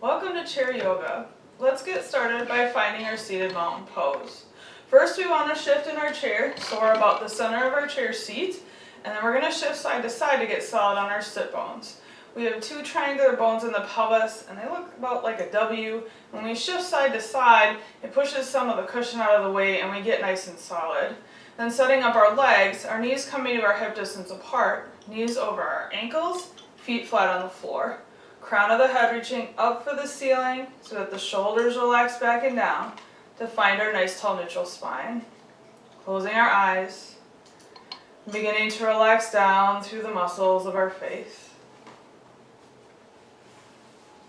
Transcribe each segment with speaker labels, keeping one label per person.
Speaker 1: Welcome to chair yoga. Let's get started by finding our seated mountain pose. First we want to shift in our chair, so we're about the center of our chair seat, and then we're going to shift side to side to get solid on our sit bones. We have two triangular bones in the pelvis, and they look about like a W. When we shift side to side, it pushes some of the cushion out of the way and we get nice and solid. Then setting up our legs, our knees coming to our hip distance apart, knees over our ankles, feet flat on the floor. Crown of the head reaching up for the ceiling so that the shoulders relax back and down to find our nice tall neutral spine. Closing our eyes, beginning to relax down through the muscles of our face.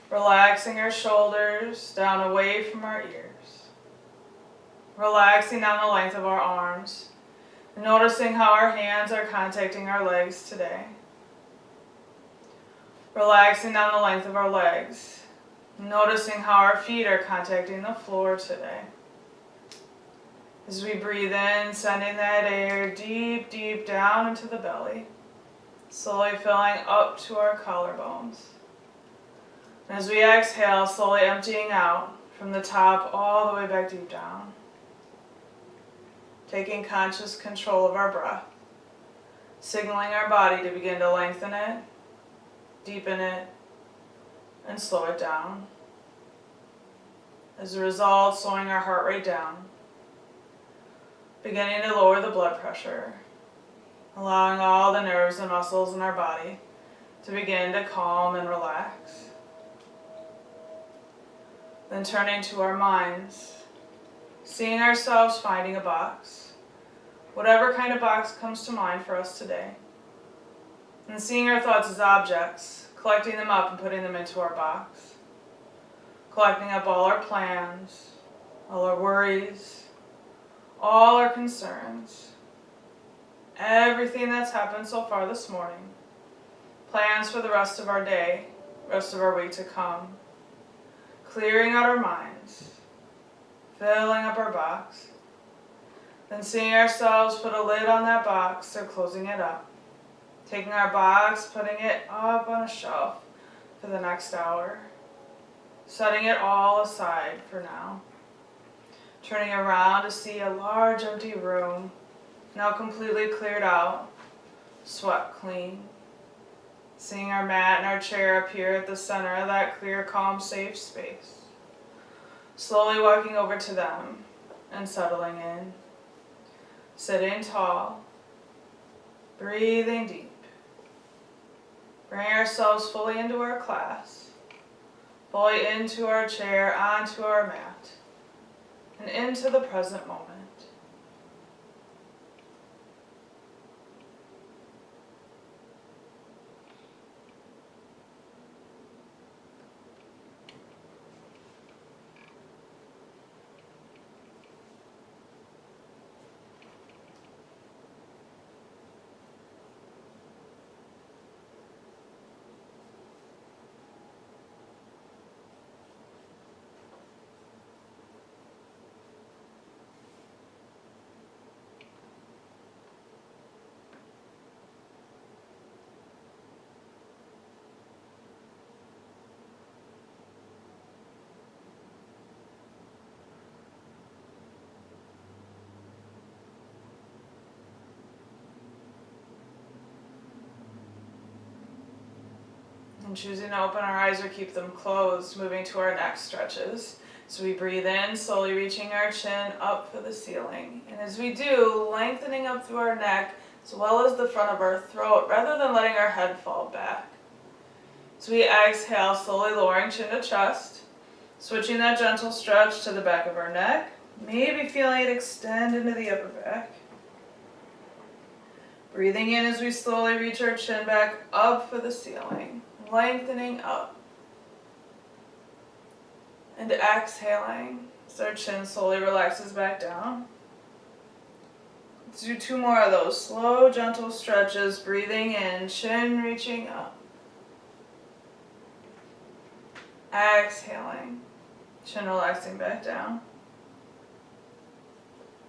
Speaker 1: Relaxing our shoulders down away from our ears. Relaxing down the length of our arms. Noticing how our hands are contacting our legs today. Relaxing down the length of our legs. Noticing how our feet are contacting the floor today. As we breathe in, sending that air deep, deep down into the belly. Slowly filling up to our collarbones. And as we exhale, slowly emptying out from the top all the way back deep down. Taking conscious control of our breath. Signaling our body to begin to lengthen it, deepen it, and slow it down. As a result, slowing our heart rate down. Beginning to lower the blood pressure. Allowing all the nerves and muscles in our body to begin to calm and relax. Then turning to our minds. Seeing ourselves finding a box. Whatever kind of box comes to mind for us today. And seeing our thoughts as objects, collecting them up and putting them into our box. Collecting up all our plans, all our worries, all our concerns, everything that's happened so far this morning, plans for the rest of our day, rest of our week to come, clearing out our minds, filling up our box, then seeing ourselves put a lid on that box or closing it up. Taking our box, putting it up on a shelf for the next hour. Setting it all aside for now. Turning around to see a large empty room, now completely cleared out, swept clean. Seeing our mat and our chair appear at the center of that clear, calm, safe space. Slowly walking over to them and settling in. Sitting tall, breathing deep. Bring ourselves fully into our class, fully into our chair, onto our mat, and into the present moment. And choosing to open our eyes or keep them closed, moving to our neck stretches. So we breathe in, slowly reaching our chin up for the ceiling. And as we do, lengthening up through our neck as well as the front of our throat, rather than letting our head fall back. So we exhale, slowly lowering chin to chest, switching that gentle stretch to the back of our neck, maybe feeling it extend into the upper back. Breathing in as we slowly reach our chin back up for the ceiling. Lengthening up and exhaling as our chin slowly relaxes back down. Let's do two more of those slow, gentle stretches. Breathing in, chin reaching up. Exhaling, chin relaxing back down.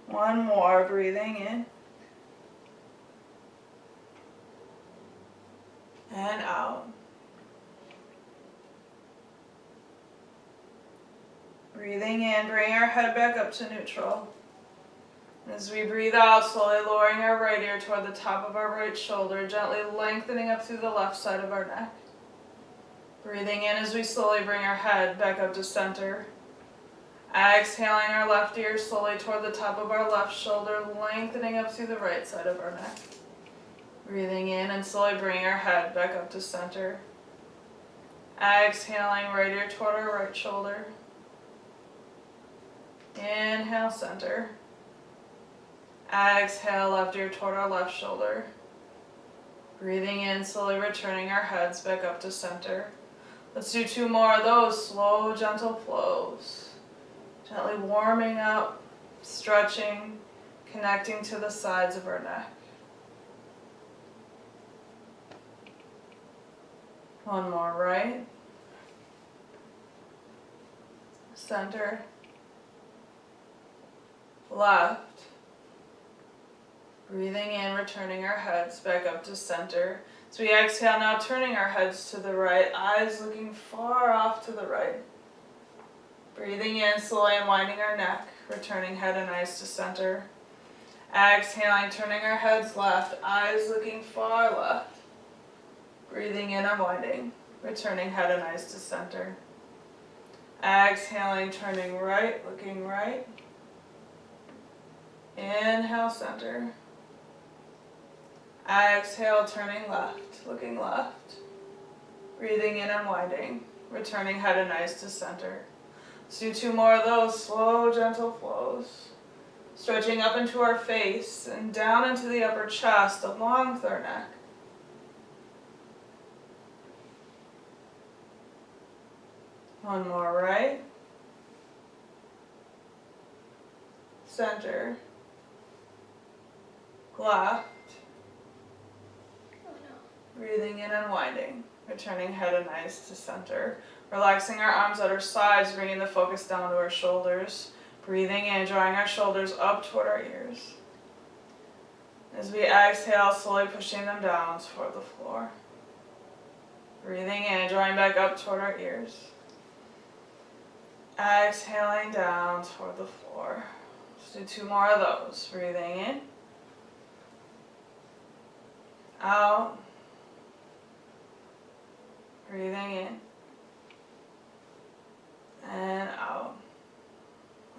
Speaker 1: One more, breathing in and out. Breathing in, bring our head back up to neutral. As we breathe out, slowly lowering our right ear toward the top of our right shoulder, gently lengthening up through the left side of our neck. Breathing in as we slowly bring our head back up to center. Exhaling our left ear slowly toward the top of our left shoulder, lengthening up through the right side of our neck. Breathing in and slowly bring our head back up to center. Exhaling right ear toward our right shoulder. Inhale, center. Exhale, left ear toward our left shoulder. Breathing in, slowly returning our heads back up to center. Let's do 2 more of those slow, gentle flows. Gently warming up, stretching, connecting to the sides of our neck. One more, right, center, left. Breathing in, returning our heads back up to center. So we exhale, now turning our heads to the right, eyes looking far off to the right. Breathing in, slowly unwinding our neck, returning head and eyes to center. Exhaling, turning our heads left, eyes looking far left. Breathing in, unwinding, returning head and eyes to center. Exhaling, turning right, looking right. Inhale, center. Exhale, turning left, looking left. Breathing in, unwinding, returning head and eyes to center. Let's do 2 more of those slow, gentle flows. Stretching up into our face and down into the upper chest, along with our neck. One more, right, center, left. Breathing in, unwinding, returning head and eyes to center. Relaxing our arms at our sides, bringing the focus down to our shoulders. Breathing in, drawing our shoulders up toward our ears. As we exhale, slowly pushing them down toward the floor. Breathing in, drawing back up toward our ears. Exhaling down toward the floor. Let's do 2 more of those. Breathing in. Out. Breathing in. And out.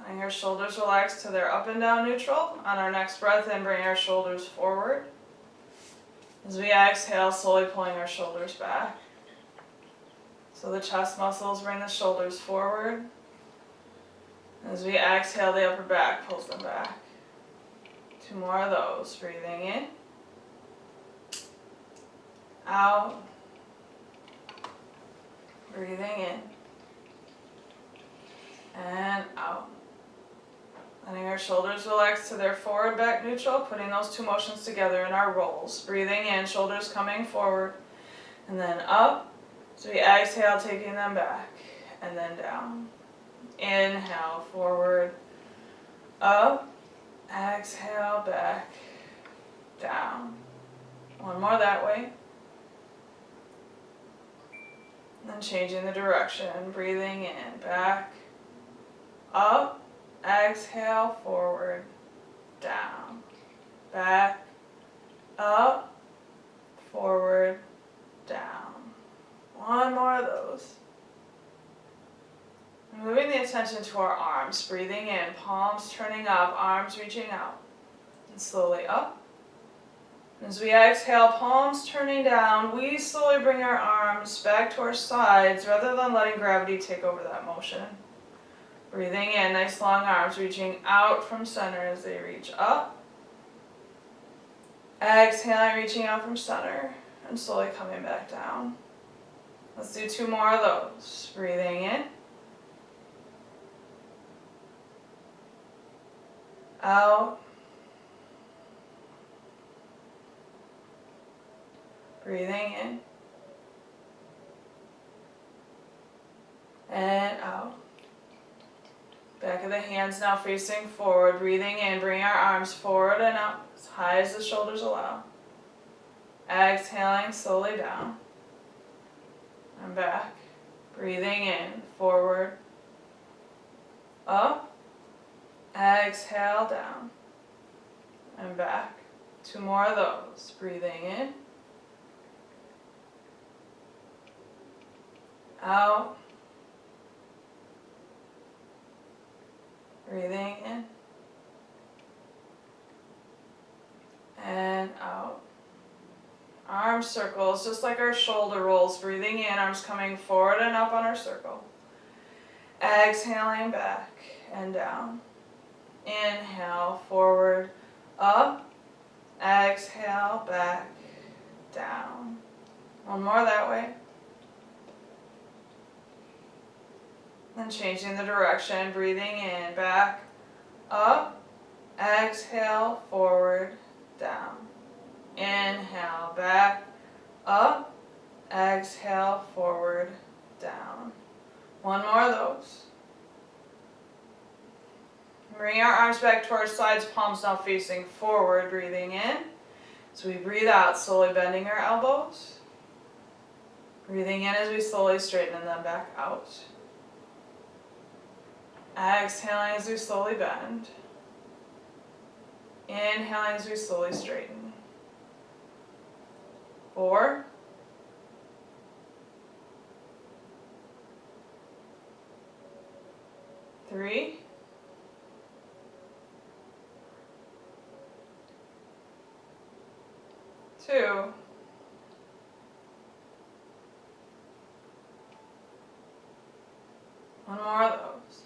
Speaker 1: Letting our shoulders relax to their up and down neutral. On our next breath in, bring our shoulders forward. As we exhale, slowly pulling our shoulders back. So the chest muscles bring the shoulders forward. As we exhale, the upper back pulls them back. 2 more of those. Breathing in. Out. Breathing in. And out. Letting our shoulders relax to their forward back neutral, putting those 2 motions together in our rolls. Breathing in, shoulders coming forward, and then up. So we exhale, taking them back, and then down. Inhale, forward, up. Exhale, back, down. 1 more that way. And then changing the direction, breathing in, back, up. Exhale, forward, down, back, up, forward, down. 1 more of those. Moving the attention to our arms, breathing in, palms turning up, arms reaching out, and slowly up. As we exhale, palms turning down, we slowly bring our arms back to our sides rather than letting gravity take over that motion. Breathing in, nice long arms reaching out from center as they reach up. Exhaling, reaching out from center, and slowly coming back down. Let's do 2 more of those. Breathing in. Out. Breathing in. And out. Back of the hands now facing forward. Breathing in, bring our arms forward and up as high as the shoulders allow. Exhaling slowly down. And back. Breathing in, forward, up, exhale, down, and back. 2 more of those. Breathing in, out, breathing in, and out. Arm circles, just like our shoulder rolls. Breathing in, arms coming forward and up on our circle. Exhaling back and down. Inhale, forward, up. Exhale, back, down. One more that way. Then changing the direction, breathing in, back, up. Exhale, forward, down. Inhale, back, up. Exhale, forward, down. One more of those. Bring our arms back to our sides, palms now facing forward, breathing in. As we breathe out, slowly bending our elbows. Breathing in as we slowly straighten them back out. Exhaling as we slowly bend. Inhaling as we slowly straighten. 4. 3. 2. One more of those.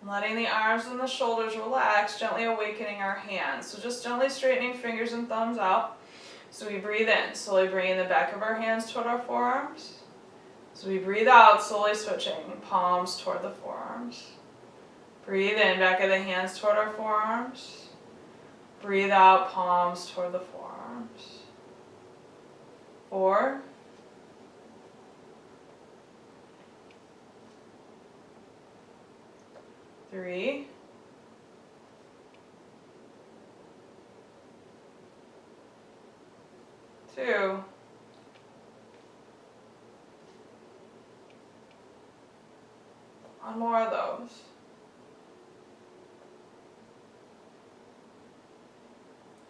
Speaker 1: Letting the arms and the shoulders relax, gently awakening our hands. So just gently straightening fingers and thumbs out. So we breathe in, slowly bringing the back of our hands toward our forearms. So we breathe out, slowly switching, palms toward the forearms. Breathe in, back of the hands toward our forearms. Breathe out, palms toward the forearms. 4. 3. 2. 1 more of those.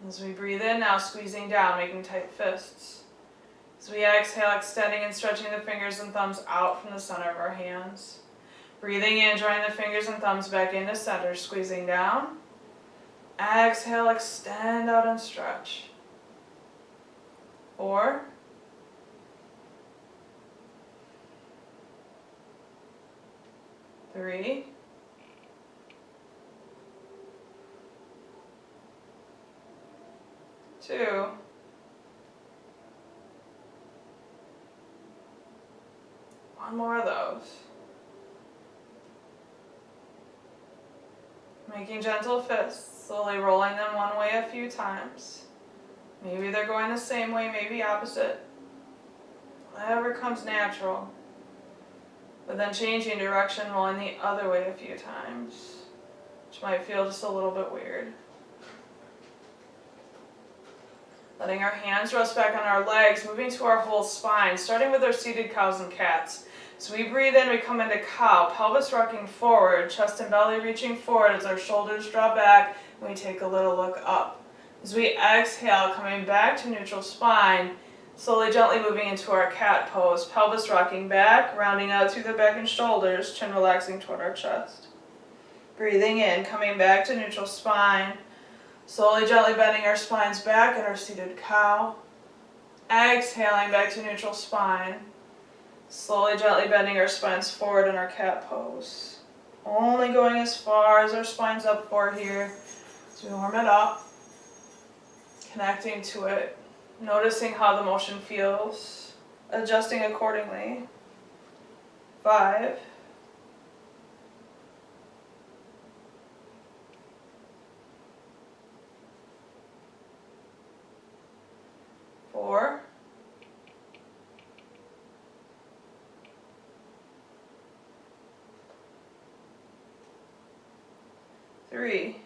Speaker 1: As we breathe in now, squeezing down, making tight fists. As we exhale, extending and stretching the fingers and thumbs out from the center of our hands. Breathing in, drawing the fingers and thumbs back into center, squeezing down. Exhale, extend out and stretch. 4. 3. 2. 1 more of those. Making gentle fists, slowly rolling them one way a few times. Maybe they're going the same way, maybe opposite. Whatever comes natural. But then changing direction, rolling the other way a few times, which might feel just a little bit weird. Letting our hands rest back on our legs, moving to our whole spine, starting with our seated cows and cats. So we breathe in, we come into cow, pelvis rocking forward, chest and belly reaching forward as our shoulders draw back, and we take a little look up. As we exhale, coming back to neutral spine, slowly gently moving into our cat pose, pelvis rocking back, rounding out through the back and shoulders, chin relaxing toward our chest. Breathing in, coming back to neutral spine, slowly gently bending our spines back in our seated cow. Exhaling back to neutral spine. Slowly, gently bending our spines forward in our cat pose. Only going as far as our spine's up for here. As we warm it up. Connecting to it. Noticing how the motion feels. Adjusting accordingly. 5. 4. 3.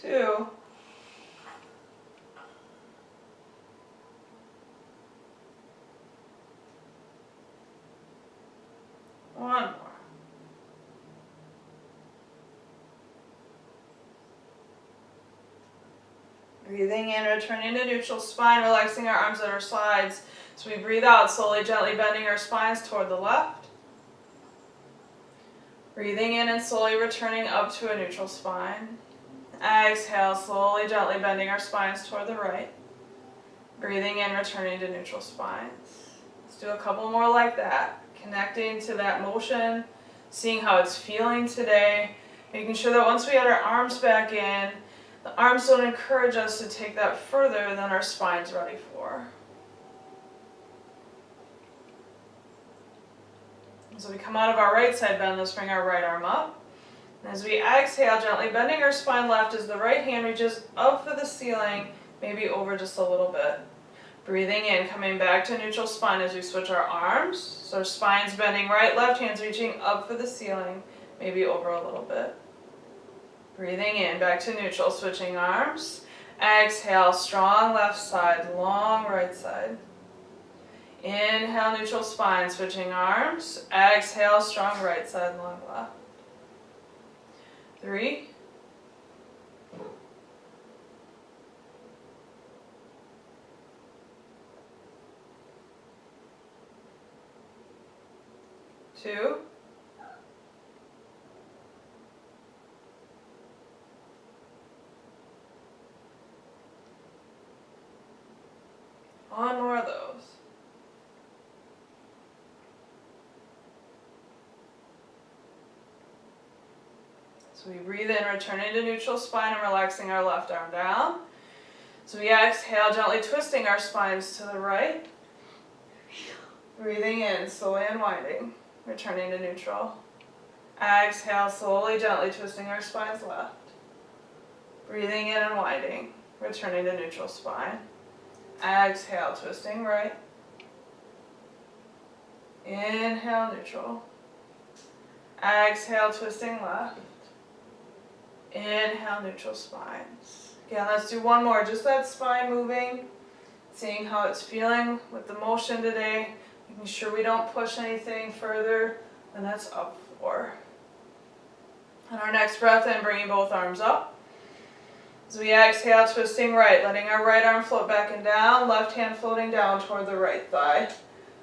Speaker 1: 2. Breathing in, returning to neutral spine, relaxing our arms at our sides. So we breathe out, slowly, gently bending our spines toward the left. Breathing in and slowly returning up to a neutral spine. Exhale, slowly, gently bending our spines toward the right. Breathing in, returning to neutral spines. Let's do a couple more like that. Connecting to that motion, seeing how it's feeling today, making sure that once we get our arms back in, the arms don't encourage us to take that further than our spine's ready for. So we come out of our right side bend, let's bring our right arm up. And as we exhale, gently bending our spine left as the right hand reaches up for the ceiling, maybe over just a little bit. Breathing in, coming back to neutral spine as we switch our arms. So our spine's bending right, left hand's reaching up for the ceiling, maybe over a little bit. Breathing in, back to neutral, switching arms. Exhale, strong left side, long right side. Inhale, neutral spine, switching arms. Exhale, strong right side, long left. 3, 2, 1 more of those. So we breathe in, returning to neutral spine and relaxing our left arm down. So we exhale, gently twisting our spines to the right. Breathing in, slowly unwinding, returning to neutral. Exhale, slowly, gently twisting our spines left. Breathing in, unwinding, returning to neutral spine. Exhale, twisting right. Inhale, neutral. Exhale, twisting left. Inhale, neutral spines. Again, let's do 1 more. Just that spine moving, seeing how it's feeling with the motion today, making sure we don't push anything further than that's up for. And our next breath in, bringing both arms up. As we exhale, twisting right, letting our right arm float back and down, left hand floating down toward the right thigh.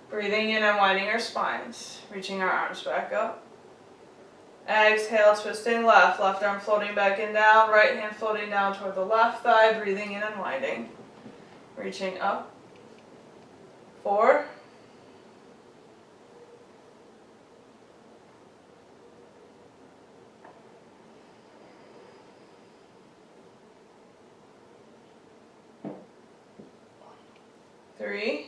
Speaker 1: Breathing in, unwinding our spines, reaching our arms back up. Exhale, twisting left, left arm floating back and down, right hand floating down toward the left thigh, breathing in, unwinding, reaching up. 4, 3,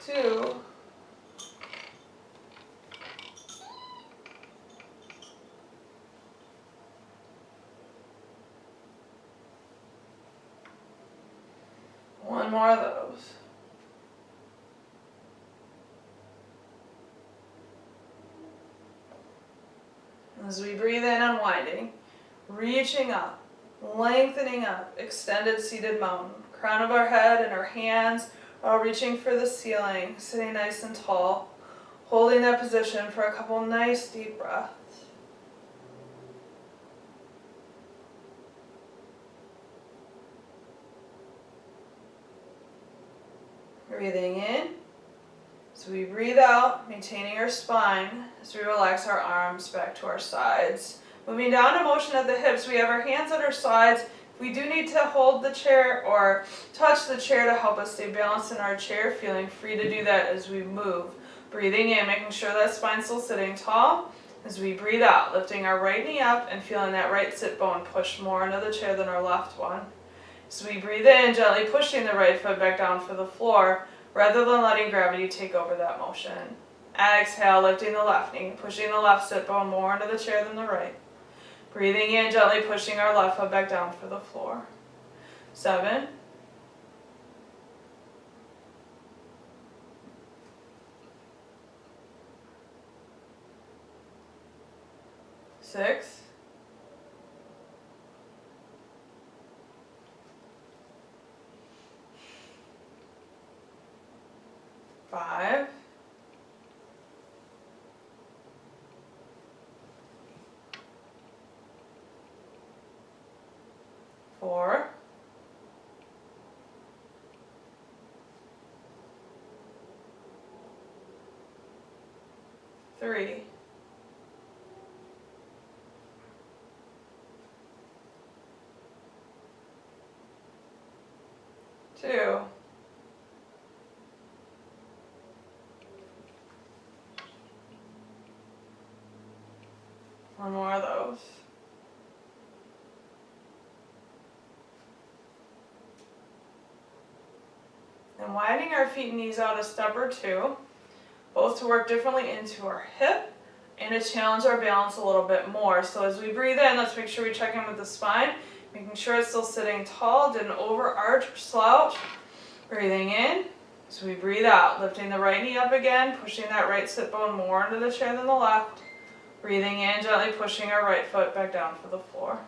Speaker 1: 2, 1 more of those. As we breathe in, unwinding, reaching up, lengthening up, extended seated mountain. Crown of our head and our hands while reaching for the ceiling, sitting nice and tall, holding that position for a couple nice deep breaths. Breathing in. So we breathe out, maintaining our spine as we relax our arms back to our sides. Moving down to motion at the hips, we have our hands at our sides. If we do need to hold the chair or touch the chair to help us stay balanced in our chair, feeling free to do that as we move. Breathing in, making sure that spine's still sitting tall. As we breathe out, lifting our right knee up and feeling that right sit bone push more into the chair than our left one. As we breathe in, gently pushing the right foot back down for the floor, rather than letting gravity take over that motion. Exhale, lifting the left knee, pushing the left sit bone more into the chair than the right. Breathing in, gently pushing our left foot back down for the floor. 7, 6, 5, 3, 2, 1 more of those. And widening our feet and knees out a step or two, both to work differently into our hip and to challenge our balance a little bit more. So as we breathe in, let's make sure we check in with the spine, making sure it's still sitting tall, didn't overarch or slouch. Breathing in. So we breathe out, lifting the right knee up again, pushing that right sit bone more into the chair than the left. Breathing in, gently pushing our right foot back down for the floor.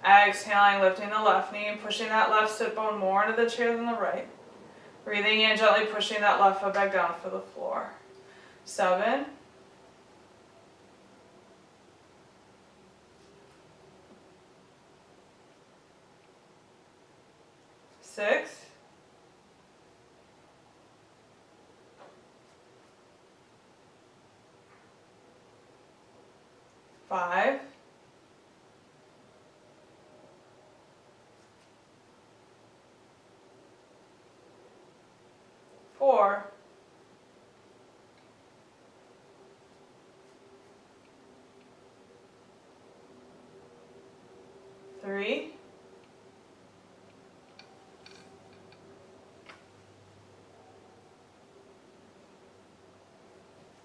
Speaker 1: Exhaling, lifting the left knee and pushing that left sit bone more into the chair than the right. Breathing in, gently pushing that left foot back down for the floor. 7, 6, 5, 4, 3,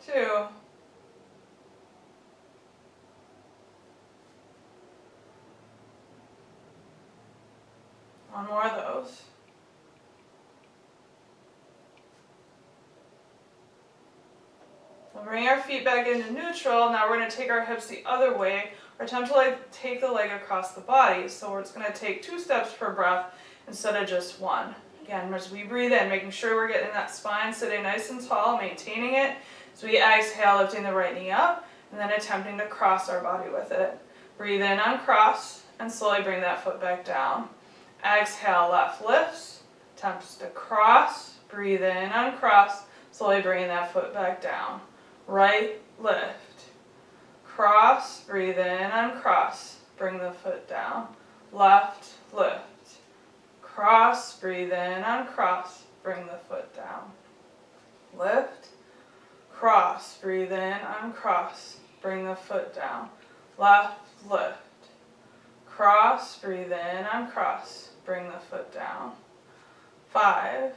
Speaker 1: 2, 1 more of those. We'll bring our feet back into neutral. Now we're going to take our hips the other way, or attempt to take the leg across the body. So it's going to take 2 steps per breath instead of just 1. Again, as we breathe in, making sure we're getting that spine sitting nice and tall, maintaining it. As we exhale, lifting the right knee up, and then attempting to cross our body with it. Breathe in, uncross, and slowly bring that foot back down. Exhale, left lifts, attempts to cross, breathe in, uncross, slowly bringing that foot back down. Right lift, cross, breathe in, uncross, bring the foot down. Left lift, cross, breathe in, uncross, bring the foot down. Lift, cross, breathe in, uncross, bring the foot down. Left lift, cross, breathe in, uncross, bring the foot down. 5,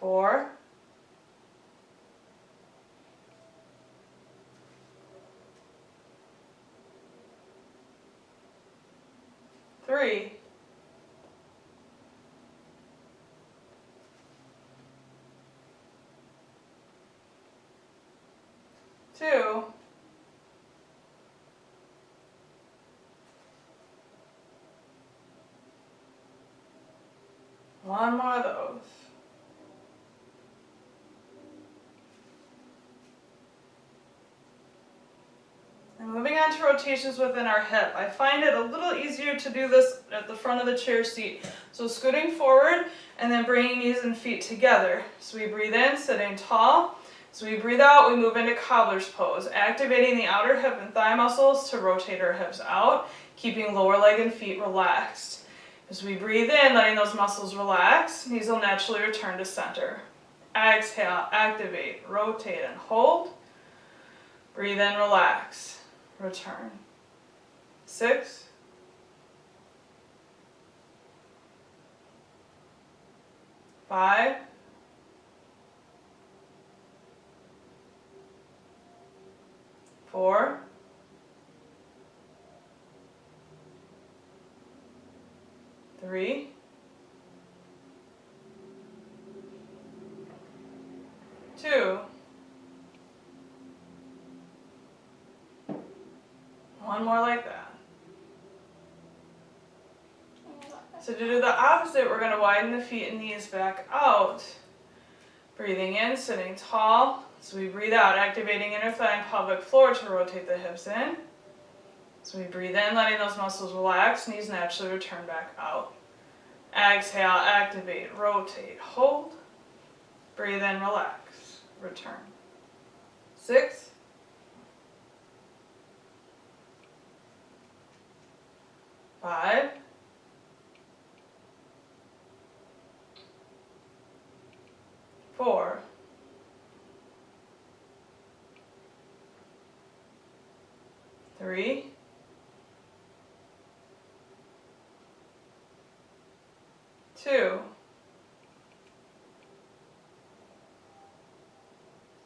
Speaker 1: 4, 3, 2, 1 more of those. And moving on to rotations within our hip. I find it a little easier to do this at the front of the chair seat. So scooting forward and then bringing knees and feet together. So we breathe in, sitting tall. As we breathe out, we move into cobbler's pose, activating the outer hip and thigh muscles to rotate our hips out, keeping lower leg and feet relaxed. As we breathe in, letting those muscles relax, knees will naturally return to center. Exhale, activate, rotate, and hold. Breathe in, relax, return. 6, 5, 4, 3, 2, 1 more like that. So to do the opposite, we're going to widen the feet and knees back out. Breathing in, sitting tall. So we breathe out, activating inner thigh and pelvic floor to rotate the hips in. So we breathe in, letting those muscles relax, knees naturally return back out. Exhale, activate, rotate, hold. Breathe in, relax, return. 6. 5. 4. 3. 2.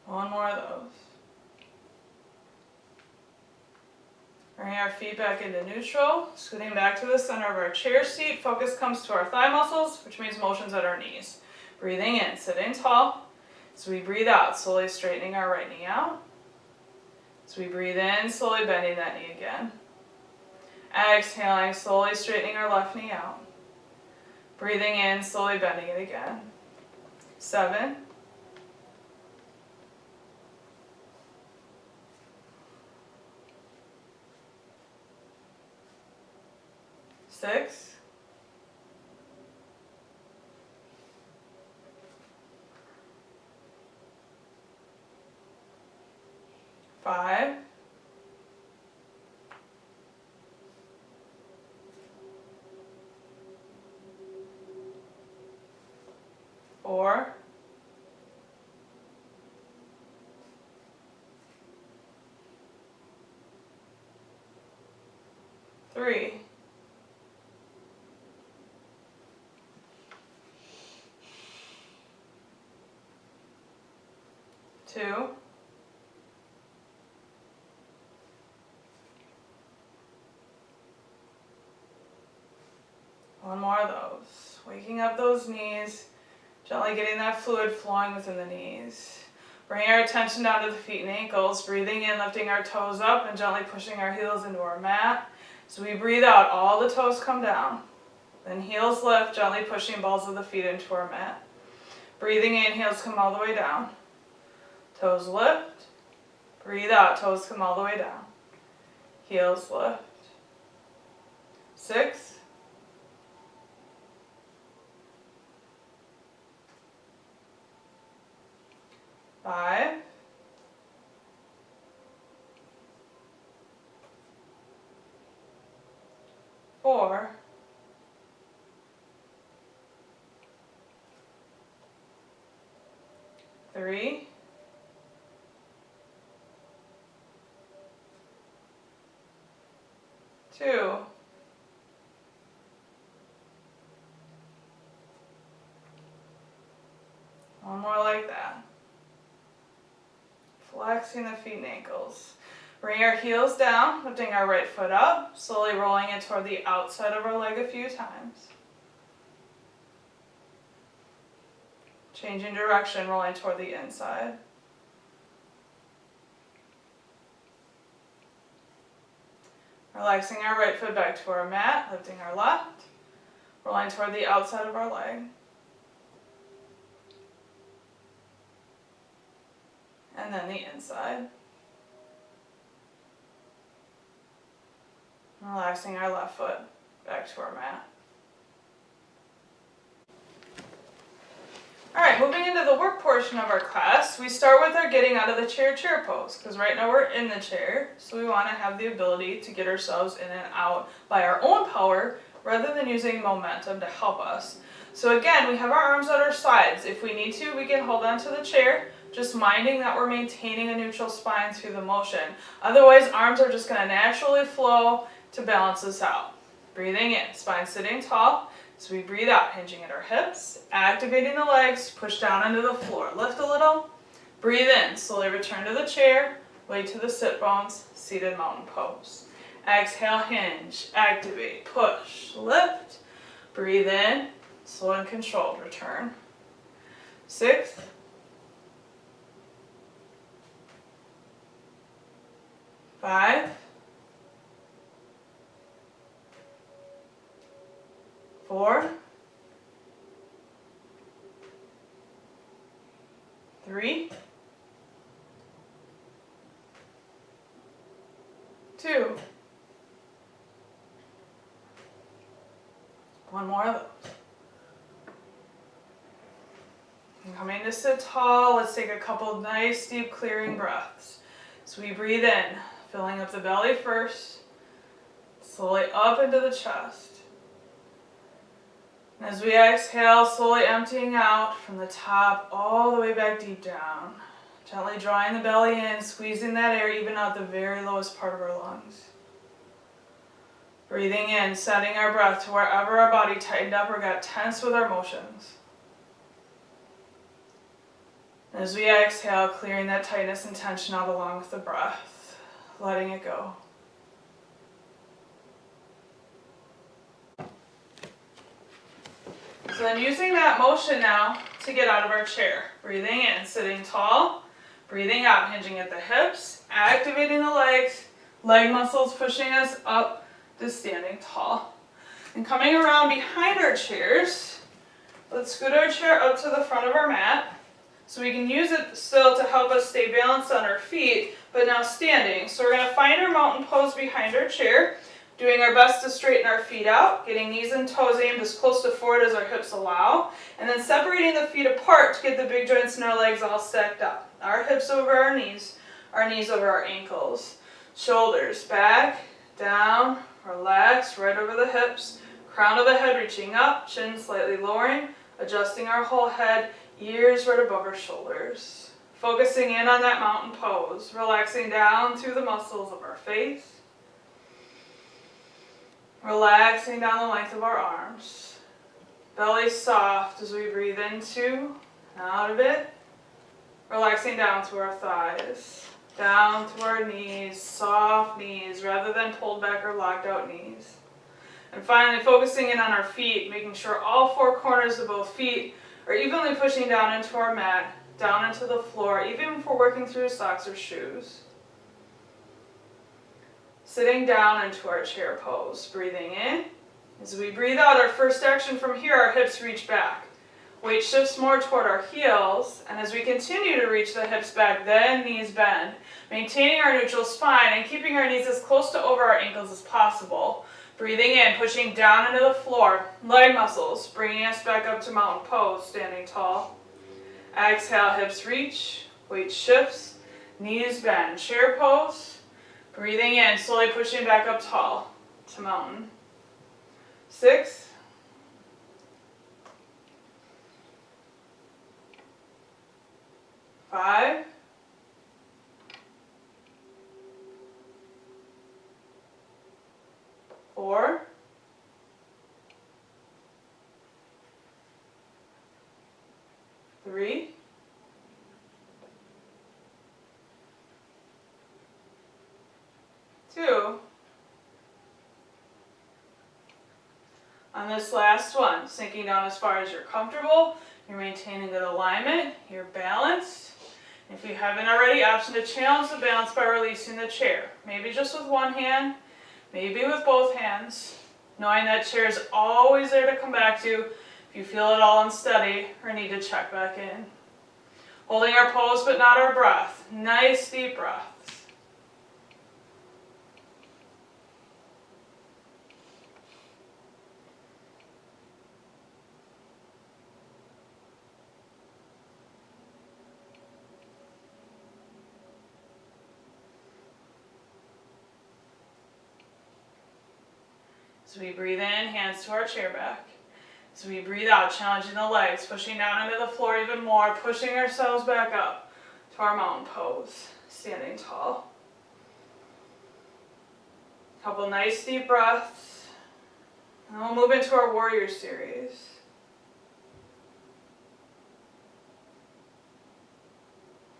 Speaker 1: 1 more of those. Bring our feet back into neutral, scooting back to the center of our chair seat. Focus comes to our thigh muscles, which means motions at our knees. Breathing in, sitting tall. As we breathe out, slowly straightening our right knee out. As we breathe in, slowly bending that knee again. Exhaling, slowly straightening our left knee out. Breathing in, slowly bending it again. 7. 6. 5. 4. 3. 2. 1 more of those. Waking up those knees, gently getting that fluid flowing within the knees. Bringing our attention down to the feet and ankles, breathing in, lifting our toes up and gently pushing our heels into our mat. So we breathe out, all the toes come down. Then heels lift, gently pushing balls of the feet into our mat. Breathing in, heels come all the way down. Toes lift. Breathe out, toes come all the way down. Heels lift. 6. 5. 4. 3. 2. 1 more like that. Flexing the feet and ankles. Bring our heels down, lifting our right foot up, slowly rolling it toward the outside of our leg a few times. Changing direction, rolling toward the inside. Relaxing our right foot back to our mat, lifting our left, rolling toward the outside of our leg. And then the inside. Relaxing our left foot back to our mat. Alright, moving into the work portion of our class, we start with our getting out of the chair pose, because right now we're in the chair, so we want to have the ability to get ourselves in and out by our own power, rather than using momentum to help us. So again, we have our arms at our sides. If we need to, we can hold onto the chair, just minding that we're maintaining a neutral spine through the motion. Otherwise, arms are just going to naturally flow to balance us out. Breathing in, spine sitting tall. So we breathe out, hinging at our hips, activating the legs, push down into the floor. Lift a little, breathe in, slowly return to the chair, weight to the sit bones, seated mountain pose. Exhale, hinge, activate, push, lift, breathe in, slow and controlled, return. 6. 5. 4. 3. 2. One more of those. And coming to sit tall, let's take a couple nice deep clearing breaths. So we breathe in, filling up the belly first, slowly up into the chest. And as we exhale, slowly emptying out from the top all the way back deep down. Gently drawing the belly in, squeezing that air even out the very lowest part of our lungs. Breathing in, sending our breath to wherever our body tightened up or got tense with our motions. And as we exhale, clearing that tightness and tension out along with the breath, letting it go. So then using that motion now to get out of our chair. Breathing in, sitting tall. Breathing out, hinging at the hips, activating the legs, leg muscles pushing us up to standing tall. And coming around behind our chairs, let's scoot our chair up to the front of our mat. So we can use it still to help us stay balanced on our feet, but now standing. So we're going to find our mountain pose behind our chair, doing our best to straighten our feet out, getting knees and toes aimed as close to forward as our hips allow, and then separating the feet apart to get the big joints in our legs all stacked up. Our hips over our knees over our ankles. Shoulders back, down, relax, right over the hips. Crown of the head reaching up, chin slightly lowering, adjusting our whole head, ears right above our shoulders. Focusing in on that mountain pose, relaxing down through the muscles of our face. Relaxing down the length of our arms. Belly soft as we breathe into and out of it. Relaxing down to our thighs, down to our knees, soft knees rather than pulled back or locked out knees. And finally focusing in on our feet, making sure all four corners of both feet are evenly pushing down into our mat, down into the floor, even if we're working through socks or shoes. Sitting down into our chair pose, breathing in. As we breathe out, our first action from here, our hips reach back. Weight shifts more toward our heels, and as we continue to reach the hips back, then knees bend, maintaining our neutral spine and keeping our knees as close to over our ankles as possible. Breathing in, pushing down into the floor, leg muscles, bringing us back up to mountain pose, standing tall. Exhale, hips reach, weight shifts, knees bend, chair pose. Breathing in, slowly pushing back up tall to mountain. 6, 5, 4, 3, 2. On this last one, sinking down as far as you're comfortable, you're maintaining good alignment, you're balanced. If you haven't already, option to challenge the balance by releasing the chair. Maybe just with one hand, maybe with both hands. Knowing that chair is always there to come back to if you feel at all unsteady or need to check back in. Holding our pose but not our breath. Nice deep breaths. As we breathe in, hands to our chair back. As we breathe out, challenging the legs, pushing down into the floor even more, pushing ourselves back up to our mountain pose, standing tall. Couple nice deep breaths. And we'll move into our warrior series.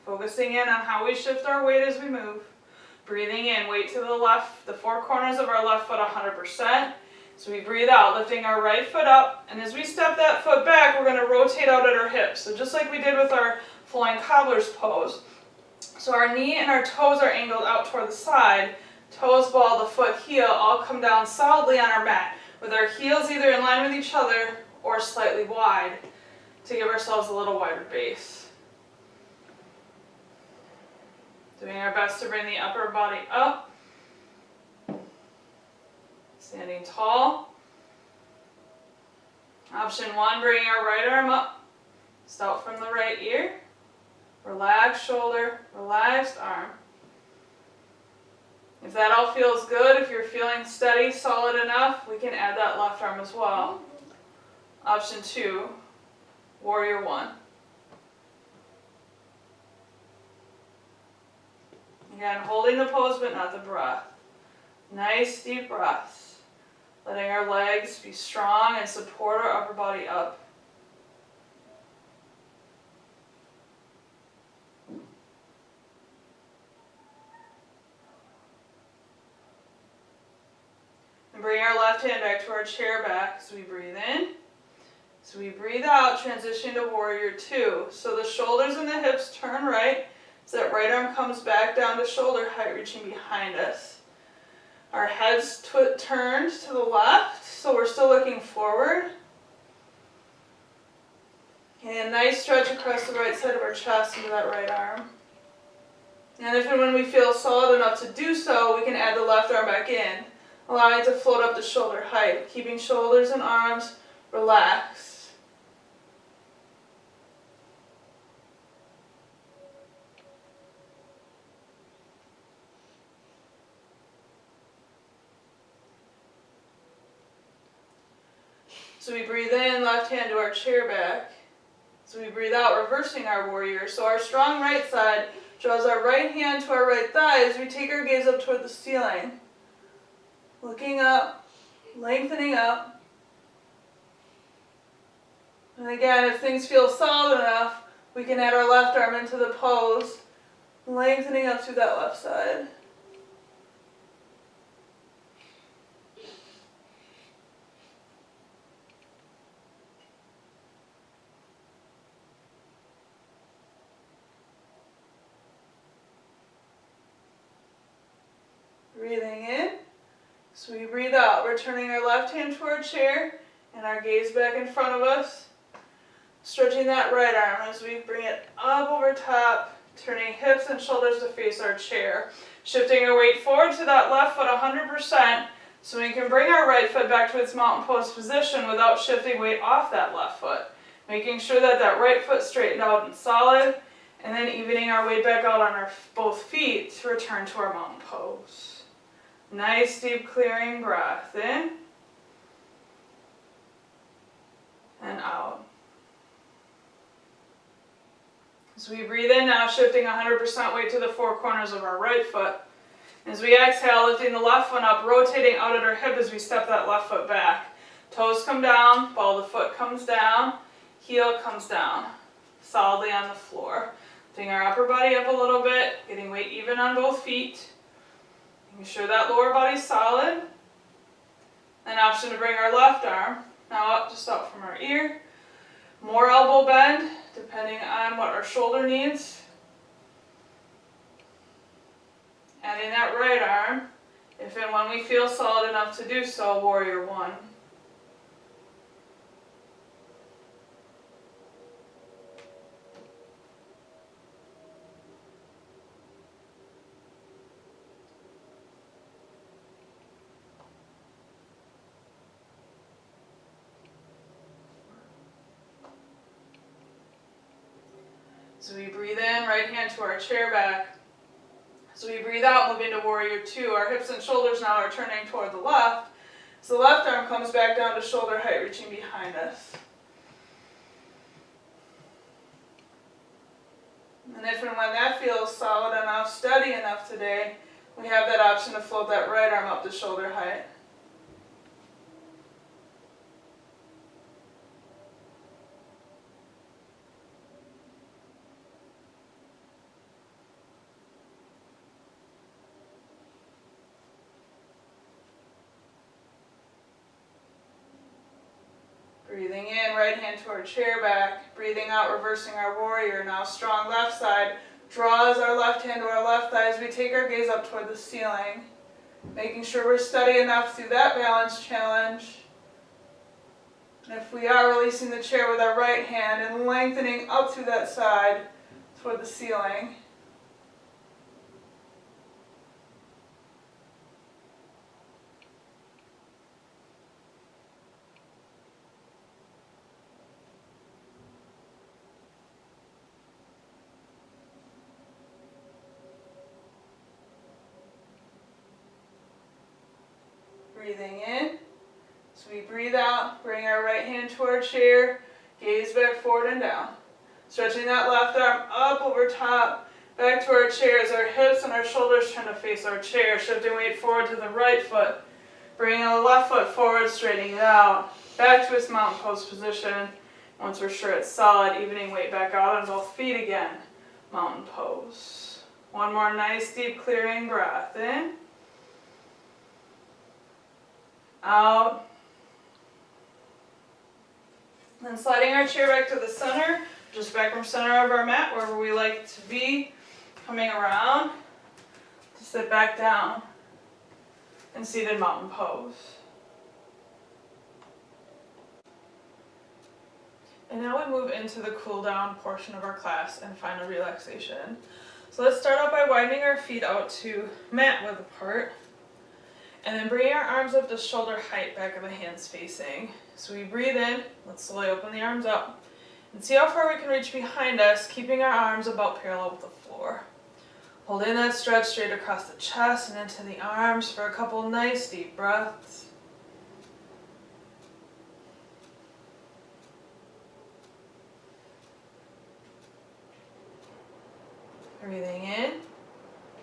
Speaker 1: Focusing in on how we shift our weight as we move. Breathing in, weight to the left, the four corners of our left foot 100%. So we breathe out, lifting our right foot up, and as we step that foot back, we're going to rotate out at our hips. So just like we did with our flowing cobbler's pose. So our knee and our toes are angled out toward the side, toes ball, the foot heel, all come down solidly on our mat, with our heels either in line with each other or slightly wide to give ourselves a little wider base. Doing our best to bring the upper body up. Standing tall. Option 1, bringing our right arm up, stout from the right ear, relaxed shoulder, relaxed arm. If that all feels good, if you're feeling steady, solid enough, we can add that left arm as well. Option 2, warrior 1. Again, holding the pose but not the breath. Nice deep breaths. Letting our legs be strong and support our upper body up. And bring our left hand back to our chair back as we breathe in. As we breathe out, transition to warrior 2. So the shoulders and the hips turn right. So that right arm comes back down to shoulder height, reaching behind us. Our head's turned to the left, so we're still looking forward. And a nice stretch across the right side of our chest into that right arm. And if and when we feel solid enough to do so, we can add the left arm back in, allowing it to float up to shoulder height, keeping shoulders and arms relaxed. So we breathe in, left hand to our chair back. So we breathe out, reversing our warrior. So our strong right side draws our right hand to our right thigh as we take our gaze up toward the ceiling. Looking up, lengthening up. And again, if things feel solid enough, we can add our left arm into the pose, lengthening up through that left side. Breathing in, so we breathe out, returning our left hand to our chair and our gaze back in front of us. Stretching that right arm as we bring it up over top, turning hips and shoulders to face our chair. Shifting our weight forward to that left foot 100%, so we can bring our right foot back to its mountain pose position without shifting weight off that left foot. Making sure that that right foot straightened out and solid, and then evening our weight back out on our both feet to return to our mountain pose. Nice deep clearing breath in and out. As we breathe in now, shifting 100% weight to the four corners of our right foot. As we exhale, lifting the left one up, rotating out at our hip as we step that left foot back. Toes come down, ball of the foot comes down, heel comes down, solidly on the floor. Lifting our upper body up a little bit, getting weight even on both feet. Making sure that lower body's solid. An option to bring our left arm now up, just up from our ear. More elbow bend, depending on what our shoulder needs. Adding that right arm, if and when we feel solid enough to do so, warrior 1. So we breathe in, right hand to our chair back. So we breathe out, move into warrior 2. Our hips and shoulders now are turning toward the left. So the left arm comes back down to shoulder height, reaching behind us. And if and when that feels solid enough, steady enough today, we have that option to float that right arm up to shoulder height. Breathing in, right hand to our chair back. Breathing out, reversing our warrior. Now strong left side. Draws our left hand to our left thigh as we take our gaze up toward the ceiling. Making sure we're steady enough through that balance challenge. And if we are, releasing the chair with our right hand and lengthening up through that side toward the ceiling. Breathing in. So we breathe out, bring our right hand to our chair, gaze back forward and down. Stretching that left arm up over top, back to our chair as our hips and our shoulders turn to face our chair. Shifting weight forward to the right foot. Bringing the left foot forward, straightening it out. Back to its mountain pose position. Once we're sure it's solid, evening weight back out on both feet again. Mountain pose. One more nice deep clearing breath. In. Out. Then sliding our chair back to the center, just back from center of our mat, wherever we like to be. Coming around to sit back down in seated mountain pose. And now we move into the cool down portion of our class and final relaxation. So let's start out by widening our feet out to mat width apart. And then bringing our arms up to shoulder height, back of the hands facing. So we breathe in, let's slowly open the arms up. And see how far we can reach behind us, keeping our arms about parallel with the floor. Holding that stretch straight across the chest and into the arms for a couple nice deep breaths. Breathing in.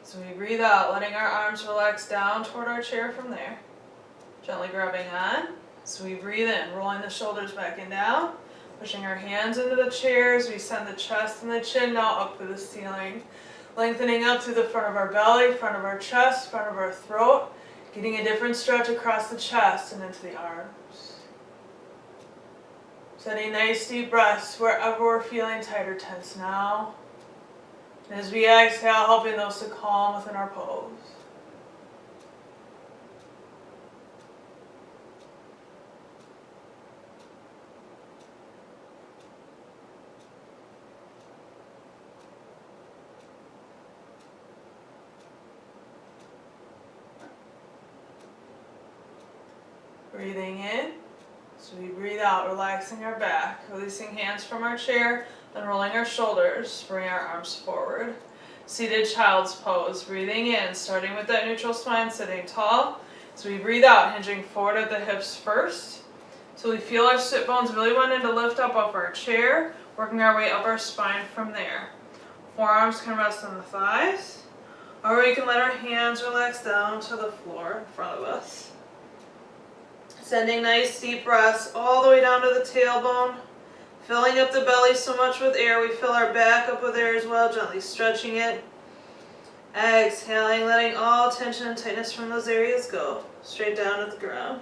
Speaker 1: So we breathe out, letting our arms relax down toward our chair from there. Gently grabbing on. So we breathe in, rolling the shoulders back and down. Pushing our hands into the chair as we send the chest and the chin now up to the ceiling. Lengthening up through the front of our belly, front of our chest, front of our throat. Getting a different stretch across the chest and into the arms. Setting nice deep breaths wherever we're feeling tight or tense now. And as we exhale, helping those to calm within our pose. Breathing in. So we breathe out, relaxing our back, releasing hands from our chair, then rolling our shoulders, bring our arms forward. Seated child's pose, breathing in, starting with that neutral spine, sitting tall. So we breathe out, hinging forward at the hips first. So we feel our sit bones really wanting to lift up off our chair, working our way up our spine from there. Forearms can rest on the thighs, or we can let our hands relax down to the floor in front of us. Sending nice deep breaths all the way down to the tailbone, filling up the belly so much with air, we fill our back up with air as well, gently stretching it. Exhaling, letting all tension and tightness from those areas go, straight down to the ground.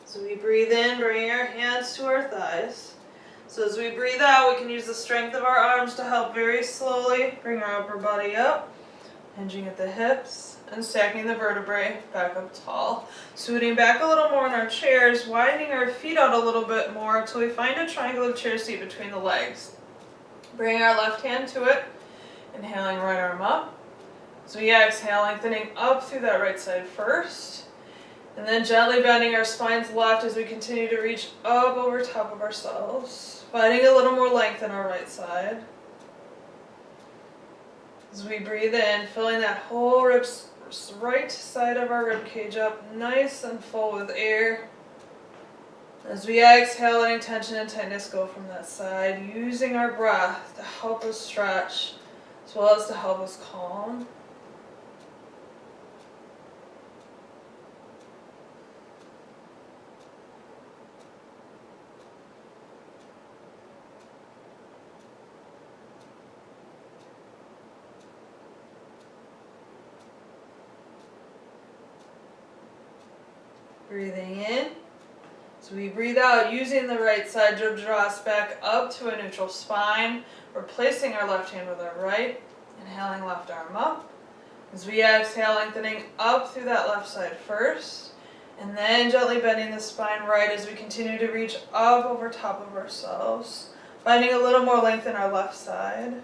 Speaker 1: So we breathe in, bringing our hands to our thighs. So as we breathe out, we can use the strength of our arms to help very slowly bring our upper body up, hinging at the hips, and stacking the vertebrae back up tall. Scooting back a little more in our chairs, widening our feet out a little bit more until we find a triangle of chair seat between the legs. Bring our left hand to it, inhaling right arm up. So we exhale, lengthening up through that right side first. And then gently bending our spines left as we continue to reach up over top of ourselves, finding a little more length in our right side. As we breathe in, filling that whole right side of our rib cage up nice and full with air. As we exhale, letting tension and tightness go from that side, using our breath to help us stretch as well as to help us calm. Breathing in. So we breathe out using the right side to draw us back up to a neutral spine. Replacing our left hand with our right. Inhaling, left arm up. As we exhale, lengthening up through that left side first. And then gently bending the spine right as we continue to reach up over top of ourselves. Finding a little more length in our left side.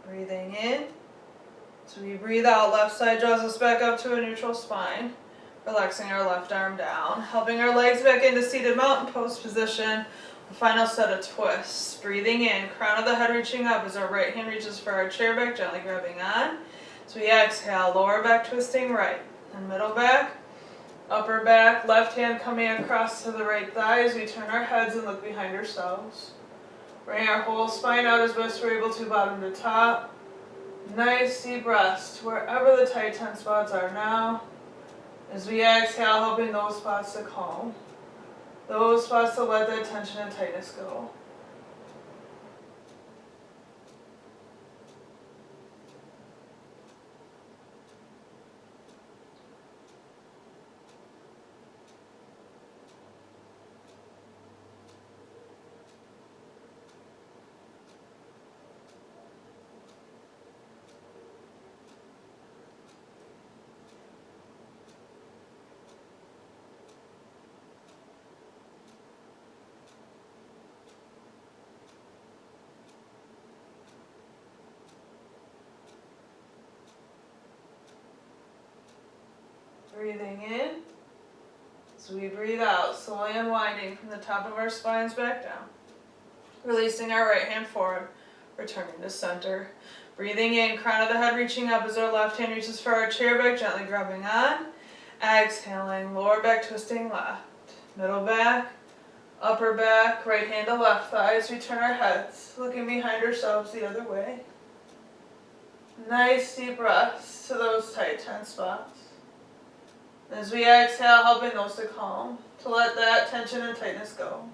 Speaker 1: Breathing in. So we breathe out, left side draws us back up to a neutral spine. Relaxing our left arm down, helping our legs back into seated mountain pose position. The final set of twists. Breathing in, crown of the head reaching up as our right hand reaches for our chair back, gently grabbing on. So we exhale, lower back twisting right, and middle back, upper back, left hand coming across to the right thigh as we turn our heads and look behind ourselves. Bring our whole spine out as best we're able to, bottom to top. Nice deep rest wherever the tight tense spots are now. As we exhale, helping those spots to calm. Those spots to let that tension and tightness go. Breathing in. So we breathe out, slowly unwinding from the top of our spines back down. Releasing our right hand forward, returning to center. Breathing in, crown of the head reaching up as our left hand reaches for our chair back, gently grabbing on. Exhaling, lower back twisting left. Middle back, upper back, right hand to left thigh as we turn our heads, looking behind ourselves the other way. Nice deep breaths to those tight, tense spots. As we exhale, helping those to calm, to let that tension and tightness go.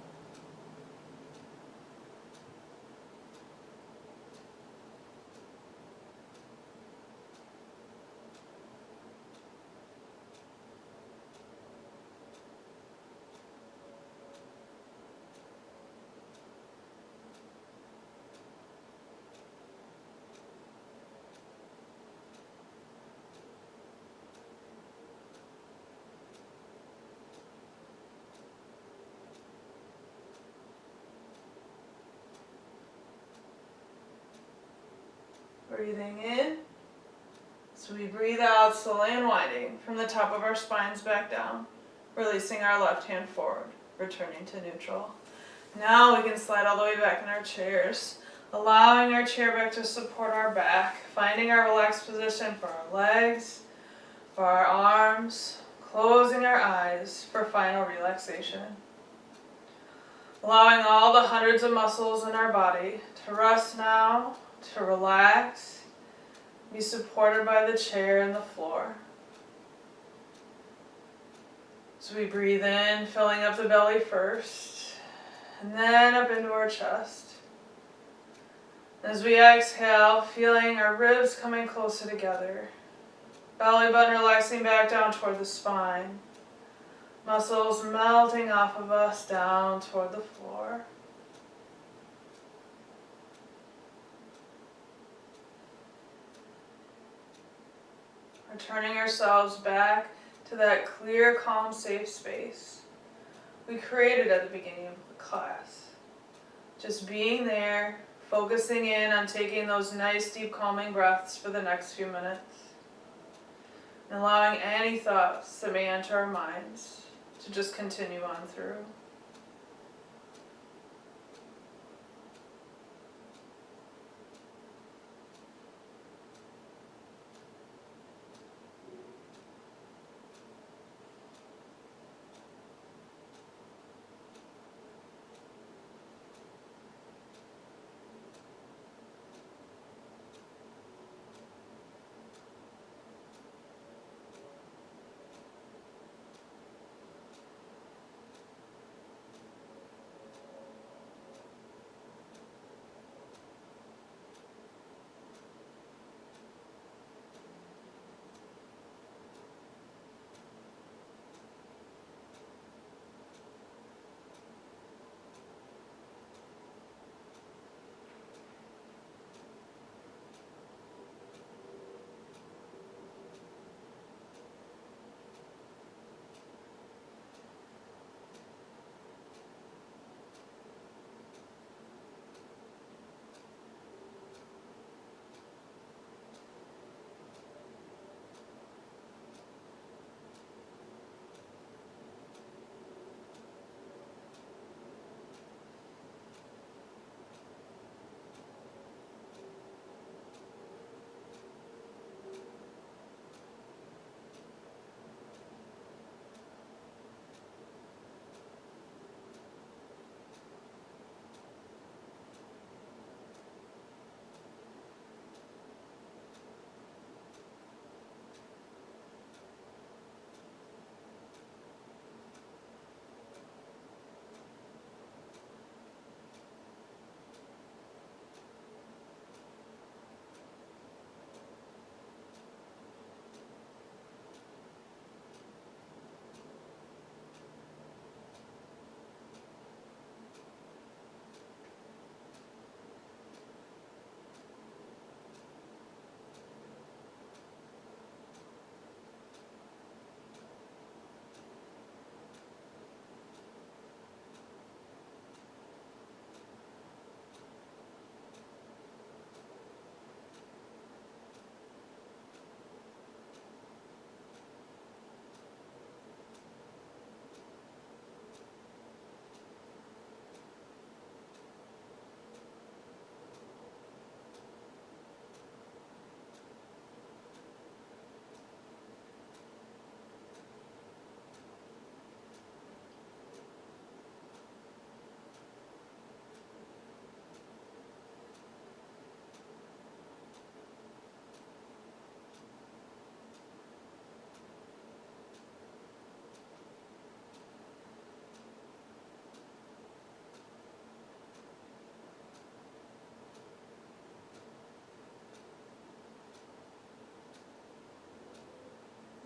Speaker 1: Breathing in. So we breathe out, slowly unwinding from the top of our spines back down, releasing our left hand forward, returning to neutral. Now we can slide all the way back in our chairs, allowing our chair back to support our back, finding our relaxed position for our legs, for our arms, closing our eyes for final relaxation. Allowing all the hundreds of muscles in our body to rest now, to relax, be supported by the chair and the floor. So we breathe in, filling up the belly first, and then up into our chest. As we exhale, feeling our ribs coming closer together. Belly button relaxing back down toward the spine. Muscles melting off of us down toward the floor. Returning ourselves back to that clear, calm, safe space we created at the beginning of the class. Just being there, focusing in on taking those nice, deep, calming breaths for the next few minutes. And allowing any thoughts that may enter our minds to just continue on through.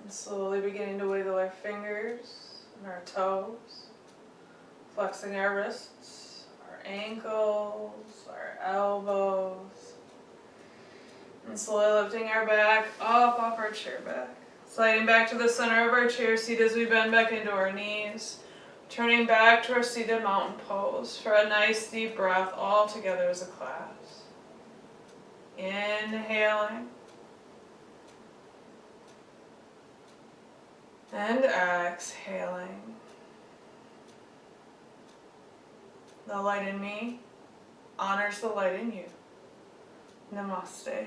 Speaker 1: And slowly beginning to wiggle our fingers and our toes, flexing our wrists, our ankles, our elbows, and slowly lifting our back up off our chair back. Sliding back to the center of our chair seat as we bend back into our knees. Turning back to our seated mountain pose for a nice deep breath all together as a class. Inhaling. And exhaling. The light in me honors the light in you. Namaste.